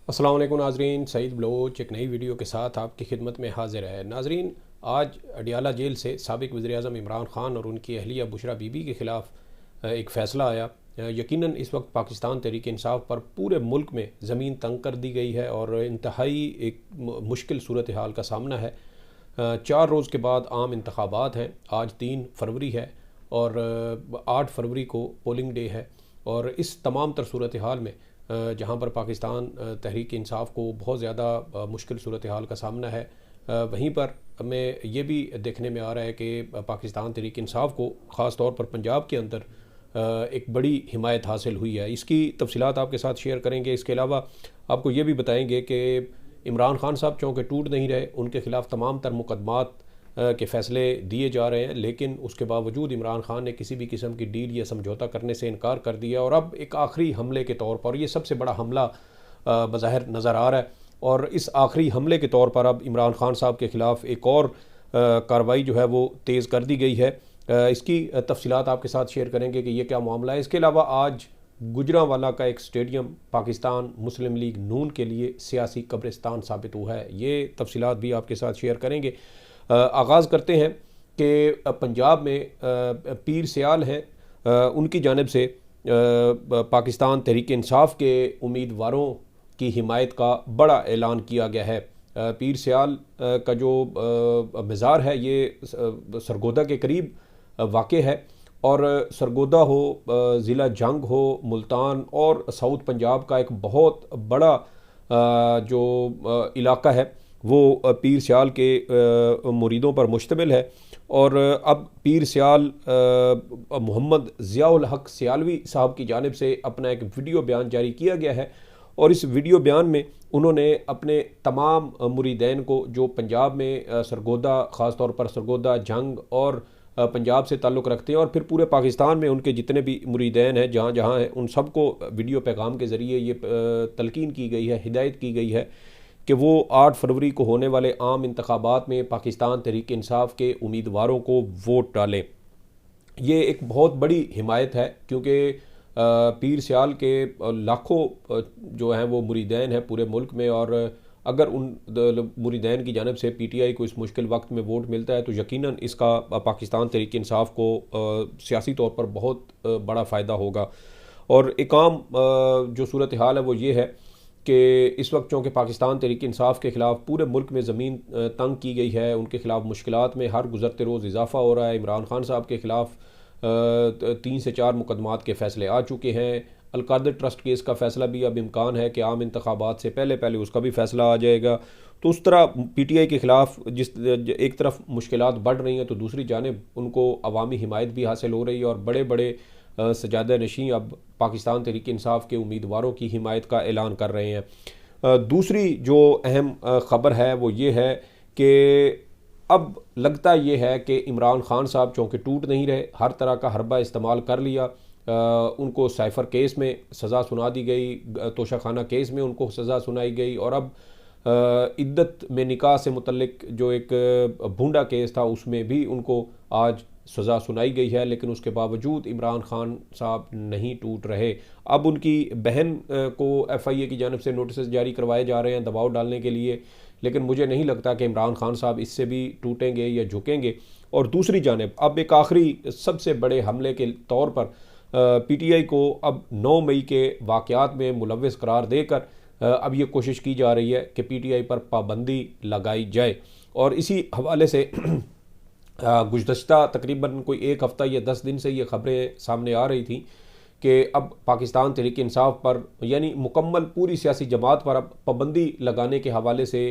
अस्सलाम वालेकुम नाजरीन, सईद बलोच एक नई वीडियो के साथ आपकी खिदमत में हाजिर है। नाजरीन, आज अडियाला जेल से साबिक वज़ीर-ए-आज़म इमरान ख़ान और उनकी अहलिया बुशरा बीबी के ख़िलाफ़ एक फ़ैसला आया। यकीनन इस वक्त पाकिस्तान तहरीक इंसाफ पर पूरे मुल्क में ज़मीन तंग कर दी गई है और इंतहाई एक मुश्किल सूरत हाल का सामना है। 4 रोज़ के बाद आम इंतखाबात हैं। आज 3 फरवरी है और 8 फरवरी को पोलिंग डे है। और इस तमाम तर सूरत हाल में जहाँ पर पाकिस्तान तहरीक इंसाफ को बहुत ज़्यादा मुश्किल सूरत हाल का सामना है, वहीं पर हमें ये भी देखने में आ रहा है कि पाकिस्तान तहरीक इंसाफ को ख़ास तौर पर पंजाब के अंदर एक बड़ी हिमायत हासिल हुई है। इसकी तफसीलात आपके साथ शेयर करेंगे। इसके अलावा आपको ये भी बताएंगे कि इमरान ख़ान साहब चूँकि टूट नहीं रहे, उनके ख़िलाफ़ तमाम तर मुकदमात के फ़ैसले दिए जा रहे हैं, लेकिन उसके बावजूद इमरान ख़ान ने किसी भी किस्म की डील या समझौता करने से इनकार कर दिया और अब एक आखिरी हमले के तौर पर, ये सबसे बड़ा हमला बज़ाहिर नज़र आ रहा है, और इस आखिरी हमले के तौर पर अब इमरान ख़ान साहब के ख़िलाफ़ एक और कार्रवाई जो है वो तेज़ कर दी गई है। इसकी तफसीलात आपके साथ शेयर करेंगे कि ये क्या मामला है। इसके अलावा आज गुजरांवाला का एक स्टेडियम पाकिस्तान मुस्लिम लीग नून के लिए सियासी कब्रिस्तान साबित हुआ है। ये तफसीलात भी आपके साथ शेयर करेंगे। आगाज़ करते हैं कि पंजाब में पीर सियाल हैं, उनकी जानिब से पाकिस्तान तहरीक इंसाफ के उम्मीदवारों की हिमायत का बड़ा ऐलान किया गया है। पीर सियाल का जो मज़ार है ये सरगोदा के करीब वाक़ है, और सरगोदा हो, ज़िला जंग हो, मुल्तान और साउथ पंजाब का एक बहुत बड़ा जो इलाका है वो पीर सियाल के मुरीदों पर मुश्तमिल है। और अब पीर सियाल मोहम्मद ज़ियाउल हक सियालवी साहब की जानिब से अपना एक वीडियो बयान जारी किया गया है, और इस वीडियो बयान में उन्होंने अपने तमाम मुरीदैन को जो पंजाब में सरगोदा, ख़ास तौर पर सरगोदा, जंग और पंजाब से ताल्लुक़ रखते हैं, और फिर पूरे पाकिस्तान में उनके जितने भी मुरीदैन हैं जहाँ जहाँ हैं, उन सबको वीडियो पैगाम के ज़रिए ये तलकीन की गई है, हिदायत की गई है कि वो 8 फरवरी को होने वाले आम इंतखाबात में पाकिस्तान तहरीक इंसाफ के उम्मीदवारों को वोट डालें। ये एक बहुत बड़ी हिमायत है, क्योंकि पीर सियाल के लाखों जो हैं वो मुरीदैन हैं पूरे मुल्क में, और अगर उन मुरीदैन की जानिब से PTI को इस मुश्किल वक्त में वोट मिलता है तो यकीनन इसका पाकिस्तान तहरीक इंसाफ को सियासी तौर पर बहुत बड़ा फ़ायदा होगा। और एक आम जो सूरत हाल है वो ये है कि इस वक्त चूँकि पाकिस्तान तहरीक इंसाफ के ख़िलाफ़ पूरे मुल्क में ज़मीन तंग की गई है, उनके ख़िलाफ़ मुश्किलात में हर गुज़रते रोज़ इजाफ़ा हो रहा है। इमरान ख़ान साहब के ख़िलाफ़ 3 से 4 मुकदमात के फ़ैसले आ चुके हैं। अलकादर ट्रस्ट केस का फ़ैसला भी अब इम्कान है कि आम इंतखाबात से पहले पहले उसका भी फ़ैसला आ जाएगा। तो उस तरह PTI के ख़िलाफ़ जिस एक तरफ मुश्किलात बढ़ रही हैं, तो दूसरी जानिब उनको अवामी हिमायत भी हासिल हो रही है, और बड़े बड़े सजादा नशीं अब पाकिस्तान तहरीक इंसाफ के उम्मीदवारों की हिमायत का ऐलान कर रहे हैं। दूसरी जो अहम ख़बर है वो ये है कि अब लगता ये है कि इमरान ख़ान साहब चूँकि टूट नहीं रहे, हर तरह का हरबा इस्तेमाल कर लिया, उनको साइफ़र केस में सज़ा सुना दी गई, तोशाखाना केस में उनको सज़ा सुनाई गई, और अब इद्दत में निकाह से मुतल्लिक जो एक भूंडा केस था उसमें भी उनको आज सज़ा सुनाई गई है। लेकिन उसके बावजूद इमरान ख़ान साहब नहीं टूट रहे। अब उनकी बहन को FIA की जानिब से नोटिस जारी करवाए जा रहे हैं दबाव डालने के लिए, लेकिन मुझे नहीं लगता कि इमरान ख़ान साहब इससे भी टूटेंगे या झुकेंगे। और दूसरी जानिब अब एक आखिरी सबसे बड़े हमले के तौर पर PTI को अब 9 मई के वाक़यात में मुलव्वस करार देकर अब ये कोशिश की जा रही है कि PTI पर पाबंदी लगाई जाए। और इसी हवाले से गुज़श्ता तकरीबन कोई 1 हफ़्ता या 10 दिन से ये ख़बरें सामने आ रही थी कि अब पाकिस्तान तहरीक इंसाफ पर, यानी मुकम्मल पूरी सियासी जमात पर अब पाबंदी लगाने के हवाले से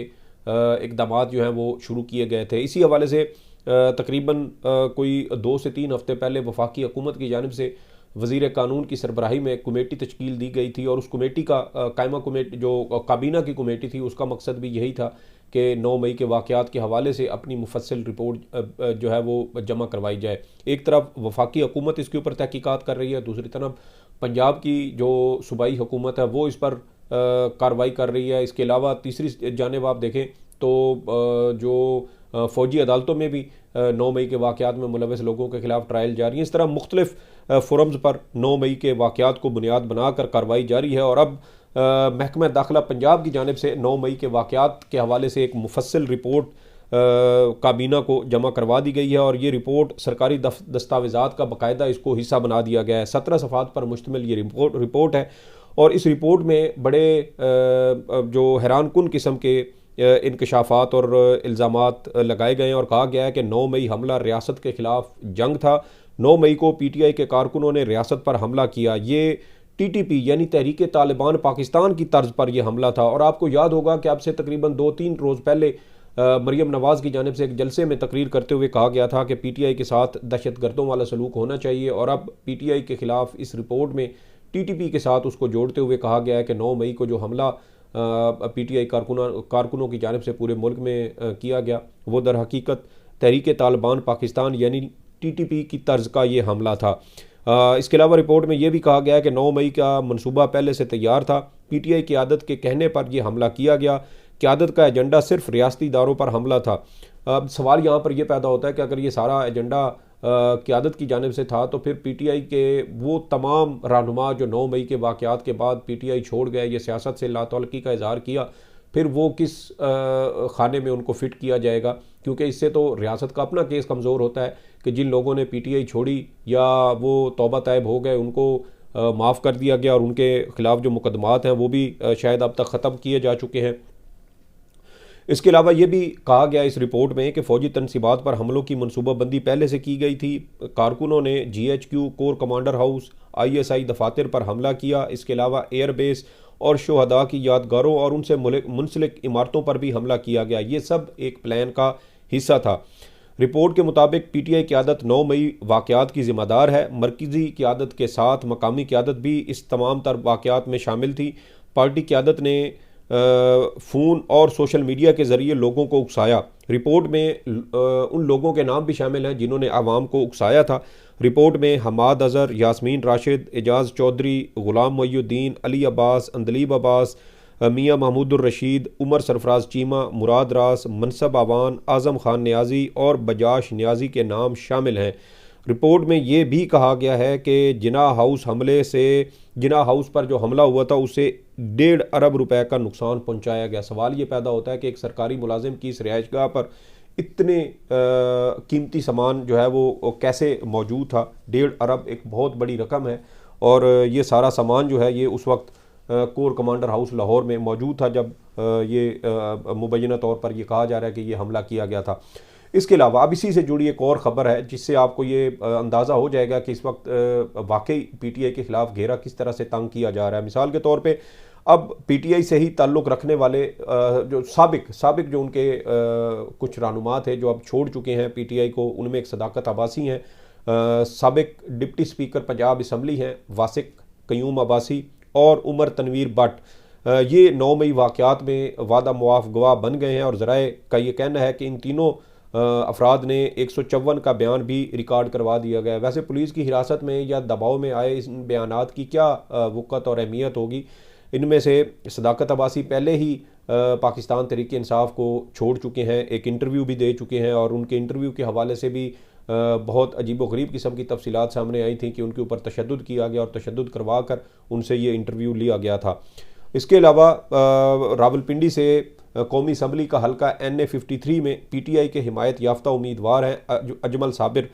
इक़दामात जो हैं वो शुरू किए गए थे। इसी हवाले से तकरीबन कोई 2 से 3 हफ़्ते पहले वफाकी हुकूमत की जानिब से वज़ीर कानून की सरबराही में कमेटी तश्कील दी गई थी, और उस कमेटी का कायमा कमेटी जो काबीना की कमेटी थी उसका मकसद भी यही था कि 9 मई के वाक़यात के हवाले से अपनी मुफस्सिल रिपोर्ट जो है वो जमा करवाई जाए। एक तरफ वफाकी हुकूमत इसके ऊपर तहकीकात कर रही है, दूसरी तरफ पंजाब की जो सूबाई हुकूमत है वो इस पर कार्रवाई कर रही है। इसके अलावा तीसरी जानिब आप देखें तो जो फ़ौजी अदालतों में भी 9 मई के वाक़यात में मुलव्वस लोगों के ख़िलाफ़ ट्रायल जारी है। इस तरह मुख्तलिफ़ फ़ोरम्स पर 9 मई के वाक़यात को बुनियाद बनाकर कार्रवाई जारी है, और अब महकमा दाखिला पंजाब की जानिब से 9 मई के वाक़यात के हवाले से एक मुफस्सिल रिपोर्ट काबीना को जमा करवा दी गई है और ये रिपोर्ट सरकारी दस्तावेज़ात का बाकायदा इसको हिस्सा बना दिया गया है। 17 सफ़ात पर मुश्तमिल ये रिपोर्ट है और इस रिपोर्ट में बड़े जो हैरानकुन किस्म के इंकशाफात और इल्ज़ामात लगाए गए हैं और कहा गया है कि 9 मई हमला रियासत के ख़िलाफ़ जंग था। 9 मई को PTI के कारकुनों ने रियासत पर हमला किया। ये TTP यानी तहरीक तालिबान पाकिस्तान की तर्ज पर यह हमला था और आपको याद होगा कि अब से तकरीबन 2-3 रोज़ पहले मरियम नवाज़ की जानिब से एक जलसे में तकरीर करते हुए कहा गया था कि PTI के साथ दहशतगर्दों वाला सलूक होना चाहिए और अब PTI के ख़िलाफ़ इस रिपोर्ट में TTP के साथ उसको जोड़ते हुए कहा गया है कि 9 मई को जो हमला PTI कारकुनों की जानिब से पूरे मुल्क में किया गया वो दर हकीकत तहरीक तालिबान पाकिस्तान यानी TTP की तर्ज का ये हमला था। इसके अलावा रिपोर्ट में यह भी कहा गया है कि 9 मई का मनसूबा पहले से तैयार था। PTI क़यादत के कहने पर यह हमला किया गया। क़यादत का एजेंडा सिर्फ रियासती इदारों पर हमला था। अब सवाल यहाँ पर यह पैदा होता है कि अगर ये सारा एजेंडा क़यादत की जानिब से था तो फिर PTI के वो तमाम रहनुमा जो 9 मई के वाक़यात के बाद PTI छोड़ गए, ये सियासत से लातल्लुक़ी का इज़हार किया, फिर वो किस खाने में उनको फ़िट किया जाएगा? क्योंकि इससे तो रियासत का अपना केस कमज़ोर होता है कि जिन लोगों ने PTI छोड़ी या वो तौबा तैब हो गए उनको माफ़ कर दिया गया और उनके ख़िलाफ़ जो मुकदमात हैं वो भी शायद अब तक ख़त्म किए जा चुके हैं। इसके अलावा ये भी कहा गया इस रिपोर्ट में कि फ़ौजी तनसीबात पर हमलों की मनसूबाबंदी पहले से की गई थी। कारकुनों ने GHQ core commander house ISI दफातर पर हमला किया। इसके अलावा एयरबेस और शोहदा की यादगारों और उनसे मुंसलिक इमारतों पर भी हमला किया गया। ये सब एक प्लान का हिस्सा था। रिपोर्ट के मुताबिक PTI क़यादत 9 मई वाक़यात की ज़िम्मेदार है। मरकज़ी क़यादत के साथ मकामी क़यादत भी इस तमाम तर वाक़यात में शामिल थी। पार्टी क़यादत ने फ़ोन और सोशल मीडिया के ज़रिए लोगों को उकसाया। रिपोर्ट में उन लोगों के नाम भी शामिल हैं जिन्होंने आवाम को उकसाया था। रिपोर्ट में हमाद अज़हर, यास्मीन राशिद, एजाज़ चौधरी, ग़ुलाम मोइनुद्दीन, अली अब्बास, अंदलीब अब्बास, मियाँ महमूदुर रशीद, उमर सरफराज चीमा, मुराद रास, मनसब आवान, आज़म खान नियाज़ी और बजाश नियाज़ी के नाम शामिल हैं। रिपोर्ट में ये भी कहा गया है कि जिना हाउस पर जो हमला हुआ था उसे 1.5 अरब रुपए का नुकसान पहुंचाया गया। सवाल ये पैदा होता है कि एक सरकारी मुलाजिम की इस रिहाइशगाह पर इतने कीमती सामान जो है वो कैसे मौजूद था। 1.5 अरब एक बहुत बड़ी रकम है और ये सारा सामान जो है ये उस वक्त कोर कमांडर हाउस लाहौर में मौजूद था जब ये मुबैना तौर पर ये कहा जा रहा है कि ये हमला किया गया था। इसके अलावा अब इसी से जुड़ी एक और ख़बर है जिससे आपको ये अंदाज़ा हो जाएगा कि इस वक्त वाकई PTI के ख़िलाफ़ घेरा किस तरह से तंग किया जा रहा है। मिसाल के तौर पे अब PTI से ही ताल्लुक़ रखने वाले जो साबिक जो उनके कुछ रहनुमा थे जो अब छोड़ चुके हैं PTI को, उनमें एक सदाकत अब्बासी हैं, साबिक डिप्टी स्पीकर पंजाब असम्बली हैं वासिक क़यूम अब्बासी और उमर तनवीर भट्ट। ये 9 मई वाक़यात में वादा मुआफ़ गवाह बन गए हैं और ज़राए का ये कहना है कि इन तीनों अफराद ने 154 का बयान भी रिकॉर्ड करवा दिया गया। वैसे पुलिस की हिरासत में या दबाव में आए इस बयानात की क्या वक़्त और अहमियत होगी? इनमें से सदाकत अब्बासी पहले ही पाकिस्तान तहरीक इंसाफ को छोड़ चुके हैं, एक इंटरव्यू भी दे चुके हैं और उनके इंटरव्यू के हवाले से भी बहुत अजीब व गरीब किस्म की तफसीलात सामने आई थी कि उनके ऊपर तशद्दुद किया गया और तशद्दुद करवा कर उनसे ये इंटरव्यू लिया गया था। इसके अलावा रावलपिंडी से कौमी असम्बली का हल्का NA 53 में PTI के हिमायत याफ्ता उम्मीदवार हैं अजमल साबिर,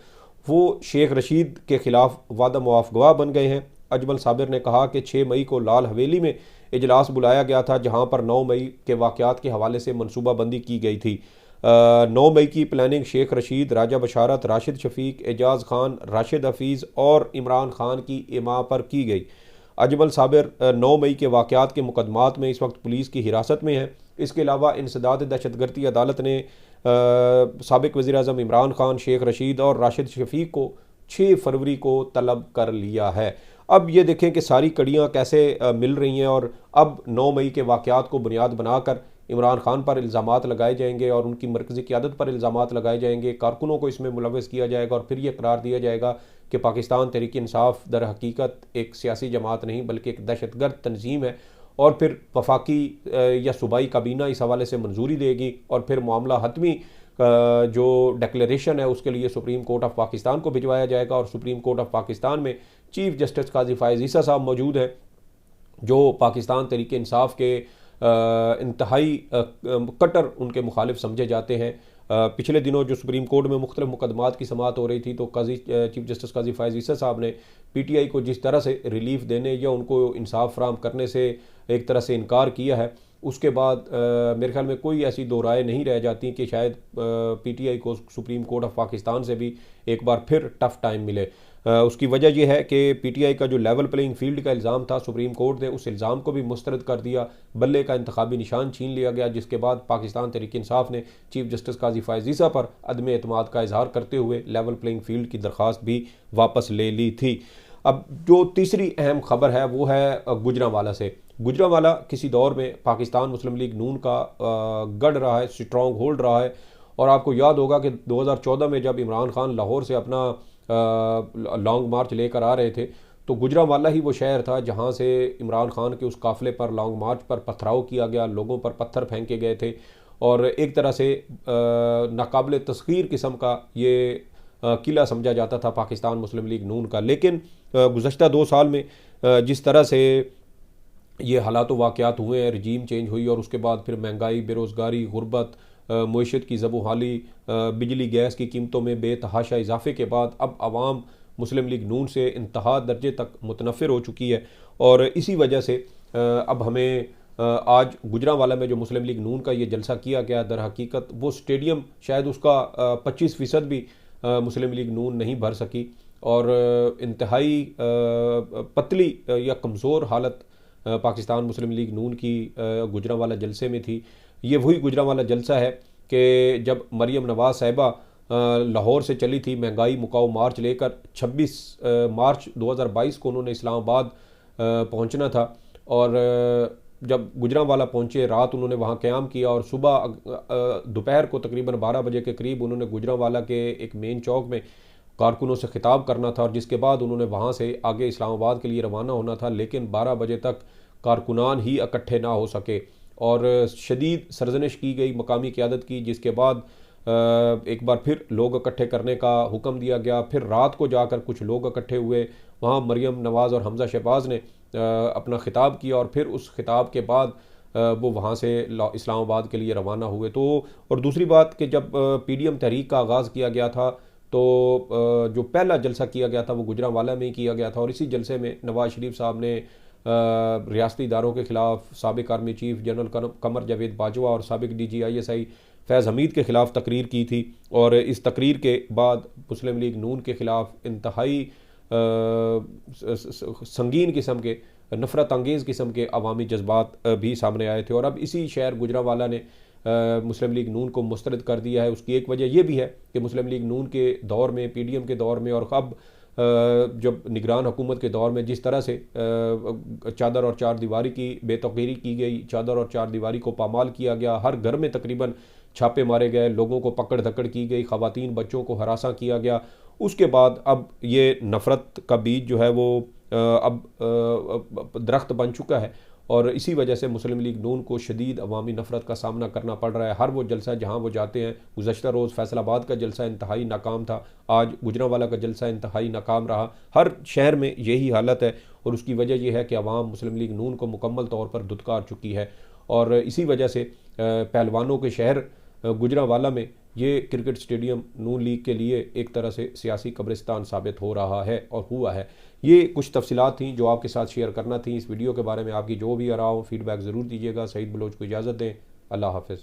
वो शेख रशीद के ख़िलाफ़ वादा मुआफ़ गवाह बन गए हैं। अजमल साबिर ने कहा कि 6 मई को लाल हवेली में इजलास बुलाया गया था जहां पर 9 मई के वाक़यात के हवाले से मनसूबाबंदी की गई थी। 9 मई की प्लानिंग शेख रशीद, राजा बशारत, राशिद शफीक, एजाज़ खान, राशिद हफीज़ और इमरान खान की इमा पर की गई। अजमल साबिर 9 मई के वाक़यात के मुकदमात में इस वक्त पुलिस की हिरासत में हैं। इसके अलावा इंसदाद दहशतगर्दी अदालत ने साबिक वज़ीर आज़म इमरान खान, शेख रशीद और राशिद शफीक को 6 फरवरी को तलब कर लिया है। अब ये देखें कि सारी कड़ियाँ कैसे मिल रही हैं और अब 9 मई के वाक़यात को बुनियाद बनाकर इमरान खान पर इल्ज़ामात लगाए जाएंगे और उनकी मरकज़ी क़यादत पर इल्ज़ामात लगाए जाएंगे, कारकुनों को इसमें मुलव्वस किया जाएगा और फिर ये करार दिया जाएगा कि पाकिस्तान तहरीक इंसाफ दर हकीकत एक सियासी जमात नहीं बल्कि एक दहशतगर्द तंजीम है और फिर वफाकी या सूबाई काबीना इस हवाले से मंजूरी देगी और फिर मामला हतमी जो डिक्लेरेशन है उसके लिए सुप्रीम कोर्ट ऑफ पाकिस्तान को भिजवाया जाएगा और सुप्रीम कोर्ट ऑफ पाकिस्तान में चीफ जस्टिस काजी फायज़ ईसा साहब मौजूद हैं। जो पाकिस्तान तहरीक इंसाफ के इंतहाई कट्टर उनके मुखालिफ समझे जाते हैं। पिछले दिनों जो सुप्रीम कोर्ट में मुख्तलिफ मुकदमात की समाअत हो रही थी, तो चीफ जस्टिस काजी फ़ायज़ ईसा साहब ने PTI को जिस तरह से रिलीफ देने या उनको इंसाफ फराम करने से एक तरह से इनकार किया है, उसके बाद मेरे ख्याल में कोई ऐसी दो राय नहीं रह जाती कि शायद PTI को सुप्रीम कोर्ट ऑफ पाकिस्तान से भी एक बार फिर टफ टाइम मिले। उसकी वजह यह है कि PTI का जो लेवल प्लेइंग फील्ड का इल्ज़ाम था, सुप्रीम कोर्ट ने उस इल्ज़ाम को भी मुस्तरद कर दिया, बल्ले का इंतखाबी निशान छीन लिया गया, जिसके बाद पाकिस्तान तहरीक इंसाफ ने चीफ जस्टिस काजी फ़ायज़ ईसा पर अदम एतमाद का इजहार करते हुए लेवल प्लेइंग फील्ड की दरख्वास्त भी वापस ले ली थी। अब जो तीसरी अहम खबर है वो है गुजरांवाला से। गुजरांवाला किसी दौर में पाकिस्तान मुस्लिम लीग नून का गढ़ रहा है, स्ट्रॉन्ग होल्ड रहा है। और आपको याद होगा कि 2014 में जब इमरान खान लाहौर से अपना लॉन्ग मार्च लेकर आ रहे थे, तो गुजरांवाला ही वो शहर था जहाँ से इमरान खान के उस काफ़िले पर लॉन्ग मार्च पर पथराव किया गया, लोगों पर पत्थर फेंके गए थे और एक तरह से नाकाबिल तस्खीर किस्म का ये किला समझा जाता था पाकिस्तान मुस्लिम लीग नून का। लेकिन गुज़श्ता 2 साल में जिस तरह से ये हालात वाक़यात हुए हैं, रजीम चेंज हुई और उसके बाद फिर महंगाई, बेरोज़गारी, गुर्बत, मईशत की ज़बूहाली, बिजली गैस की कीमतों में बेतहाशा इजाफे के बाद अब आवाम मुस्लिम लीग नून से इंतहा दर्जे तक मुतनफ़िर हो चुकी है। और इसी वजह से अब हमें आज गुजरांवाला में जो मुस्लिम लीग नून का ये जलसा किया गया, दर हकीकत वो स्टेडियम शायद उसका 25% भी मुस्लिम लीग नून नहीं भर सकी और इंतहाई पतली या कमज़ोर हालत पाकिस्तान मुस्लिम लीग नून की गुजरांवाला जलसे में थी। ये वही गुजरांवाला जलसा है कि जब मरियम नवाज़ साहिबा लाहौर से चली थी महंगाई मुकाओ मार्च लेकर, 26 मार्च 2022 को उन्होंने इस्लामाबाद पहुंचना था और जब गुजरांवाला पहुंचे, रात उन्होंने वहां क़याम किया और सुबह दोपहर को तकरीबन 12 बजे के करीब उन्होंने गुजरांवाला के एक मेन चौक में कारकुनों से खिताब करना था और जिसके बाद उन्होंने वहाँ से आगे इस्लामाबाद के लिए रवाना होना था। लेकिन 12 बजे तक कारकुनान ही इकट्ठे ना हो सके और शदीद सरजनिश की गई मकामी क़यादत की, जिसके बाद एक बार फिर लोग इकट्ठे करने का हुक्म दिया गया। फिर रात को जाकर कुछ लोग इकट्ठे हुए, वहाँ मरियम नवाज़ और हमज़ा शहबाज ने अपना खिताब किया और फिर उस खिताब के बाद वो वहाँ से इस्लामाबाद के लिए रवाना हुए। तो और दूसरी बात कि जब PDM तहरीक का आगाज़ किया गया था तो जो पहला जलसा किया गया था वो गुजरांवाला में ही किया गया था और इसी जलसे में नवाज़ शरीफ साहब ने रियासती इदारों के ख़िलाफ़ साबिक़ army chief general Qamar Javed Bajwa और साबिक़ DG ISI फैज़ हमीद के ख़िलाफ़ तकरीर की थी। और इस तकरीर के बाद मुस्लिम लीग नून के ख़िलाफ़ इंतहाई संगीन किस्म के नफ़रत अंगेज़ किस्म के अवामी जज्बात भी सामने आए थे। और अब इसी शहर गुजरांवाला ने मुस्लिम लीग नून को मुस्तरद कर दिया है। उसकी एक वजह यह भी है कि मुस्लिम लीग नून के दौर में, PDM के दौर में और अब जब निगरान हुकूमत के दौर में जिस तरह से चादर और चार दीवारी की बेतौकीरी की गई, चादर और चार दीवारी को पामाल किया गया, हर घर में तकरीबन छापे मारे गए, लोगों को पकड़ धकड़ की गई, ख़वातीन बच्चों को हरासा किया गया, उसके बाद अब ये नफ़रत का बीज जो है वो अब दरख्त बन चुका है और इसी वजह से मुस्लिम लीग नून को शदीद अवामी नफ़रत का सामना करना पड़ रहा है। हर वो जलसा जहाँ वो जाते हैं, गुज़श्ता रोज़ फैसलाबाद का जलसा इंतहाई नाकाम था, आज गुजरांवाला का जलसा इंतहाई नाकाम रहा। हर शहर में यही हालत है और उसकी वजह यह है कि अवाम मुस्लिम लीग नून को मुकम्मल तौर पर धुतकार चुकी है और इसी वजह से पहलवानों के शहर गुजरांवाला में ये क्रिकेट स्टेडियम नून लीग के लिए एक तरह से सियासी कब्रिस्तान साबित हो रहा है और हुआ है। ये कुछ तफसीलात थी जो आपके साथ शेयर करना थी। इस वीडियो के बारे में आपकी जो भी आरा हो, फीडबैक ज़रूर दीजिएगा। सईद बलोच को इजाज़त दें। अल्लाह हाफ़िज़।